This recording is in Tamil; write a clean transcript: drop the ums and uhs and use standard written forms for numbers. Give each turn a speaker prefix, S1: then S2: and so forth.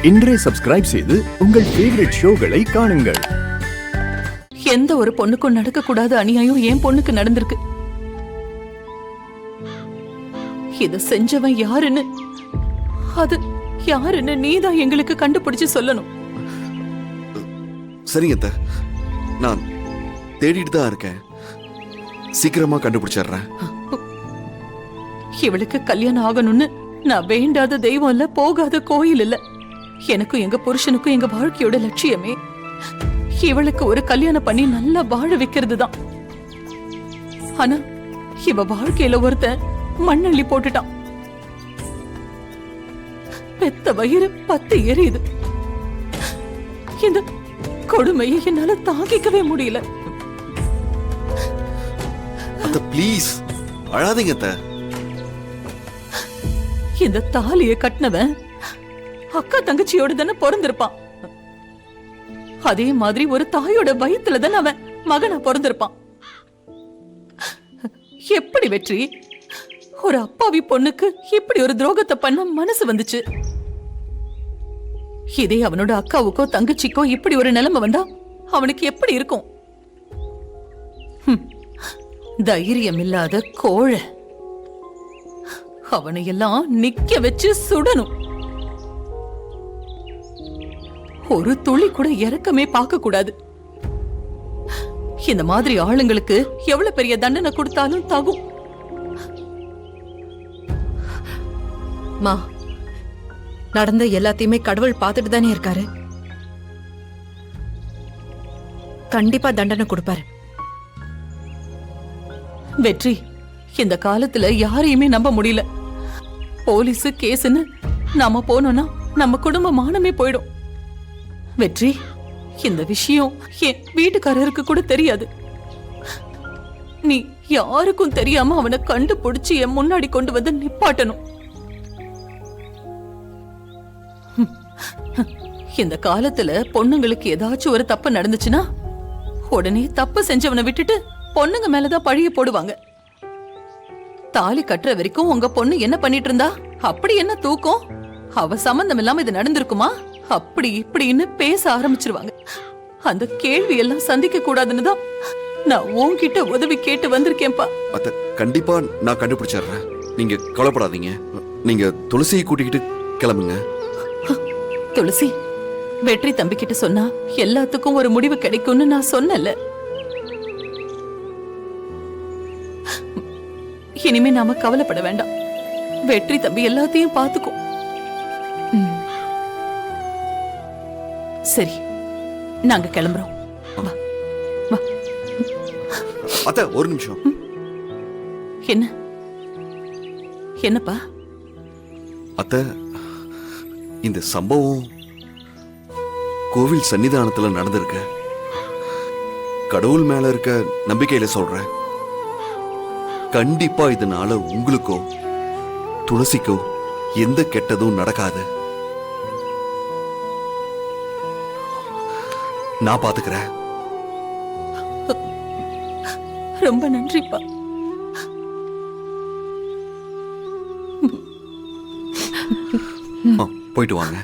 S1: இன்றே சப்ஸ்கிரைப் செய்து உங்கள் ஃபேவரட் ஷோகளை காணுங்கள்.
S2: எந்த ஒரு பொண்ணுக்கும் நடக்க கூடாத அநியாயம் என் பொண்ணுக்கு நடந்திருக்கு. இத செஞ்சவன் யாருன்னு அது யாருன்னு நீதான் எங்களுக்கு கண்டுபிடிச்சு சொல்லணும்.
S3: சரிங்க அத்தை, நான் தேடிட்டு தான் இருக்கேன். சீக்கிரமா கண்டுபிடிச்சிடுறேன்.
S2: இவளுக்கு கல்யாணம் ஆகணும்னு நான் வேண்டாத தெய்வம் இல்ல, போகாத கோயில் இல்ல. எனக்கும் எங்க புருஷனுக்கும் எங்க வாழ்க்கையோட லட்சியமே இவளுக்கு ஒரு கல்யாணம் பண்ணி நல்லா வாழ வைக்கிறது தான். ஆனா இவ வாழ்க்கையில ஒருத்தன் மண்ணள்ளி போட்டுட்டான். பெத்த வயிறு பத்து எரியுது. இந்த கொடுமையை என்னால தாங்கிக்கவே முடியல.
S3: அத்தை ப்ளீஸ் அழாதீங்க அத்தை.
S2: இந்த தாலியை கட்டினவன் அக்கா தங்கச்சியோட தானே பிறந்திருப்பான். அதே மாதிரி ஒரு தாயோட வயித்துல தானே அவன் மகனா பிறந்திருப்பான். எப்படி வெற்றி ஒரு அப்பாவி பொண்ணுக்கு இப்படி ஒரு துரோகத்தை பண்ண மனசு வந்துச்சு? இதே அவனோட அக்காவுக்கோ தங்கச்சிக்கோ இப்படி ஒரு நிலைமை வந்தா அவனுக்கு எப்படி இருக்கும்? தைரியம் இல்லாத கோழை. அவனை எல்லாம் நிக்க வச்சு சுடணும். ஒரு துளி கூட இறக்கமே பார்க்க கூடாது. இந்த மாதிரி ஆளுங்களுக்கு எவ்வளவு பெரிய தண்டனை கொடுத்தாலும் தகும்.
S4: மா, நடந்த எல்லாத்தையுமே கடவுள் பார்த்துட்டு தானே இருக்காரு. கண்டிப்பா தண்டனை கொடுப்பாரு.
S2: வெற்றி, இந்த காலத்துல யாரையுமே நம்ப முடியல. போலீஸ் கேஸ்ன்னு நாம போனோம்னா நம்ம குடும்ப மானமே போயிடும். வெற்றி, இந்த விஷயம் என் வீட்டுக்காரருக்கு கூட தெரியாது. நீ யாருக்கும் தெரியாம அவனை கண்டுபிடிச்சு என் முன்னாடி கொண்டு வந்து நிப்பாட்டணும். இந்த காலத்துல பொண்ணுங்களுக்கு ஏதாச்சும் ஒரு தப்பு நடந்துச்சுன்னா உடனே தப்பு செஞ்சவனை விட்டுட்டு பொண்ணுங்க மேலதான் பழிய போடுவாங்க. தாலி கட்டுற வரைக்கும் உங்க பொண்ணு என்ன பண்ணிட்டு இருந்தா? அப்படி என்ன தூக்கம்? அவ சம்பந்தம் இல்லாம இது நடந்திருக்குமா? அப்படி இப்படின்னு பேச ஆரம்பிச்சிருவாங்க. அந்த கேள்வி எல்லாம் சந்திக்க கூடாதுன்னு தான் நான் உன்கிட்ட உதவி கேட்டு வந்திருக்கேன்பா.
S3: அத்தை கண்டிப்பா நான் கண்டுபிடிச்சிடுறேன். நீங்க கவலைப்படாதீங்க. நீங்க துளசியை கூட்டிக்கிட்டு கிளம்புங்க.
S2: துளசி, வெற்றி தம்பி கிட்ட சொன்னா எல்லாத்துக்கும் ஒரு முடிவு கிடைக்கும்னு நான் சொன்னல. இனிமே நாம கவலைப்பட வேண்டாம். வெற்றி தம்பி எல்லாத்தையும் பார்த்துக்கும். சரி, நாங்க கிளம்புறோம்.
S3: அத்தை ஒரு நிமிஷம்.
S2: என்ன என்னப்பா?
S3: அத்தை, இந்த சம்பவம் கோவில் சன்னிதானத்துல நடந்திருக்கு. கடவுள் மேல இருக்க நம்பிக்கையில சொல்றேன். கண்டிப்பா இதனால உங்களுக்கோ துளசிக்கோ எந்த கெட்டதும் நடக்காது. நான் பாத்துக்கிறேன்.
S2: ரொம்ப நன்றிப்பா.
S3: போயிட்டு வாங்க.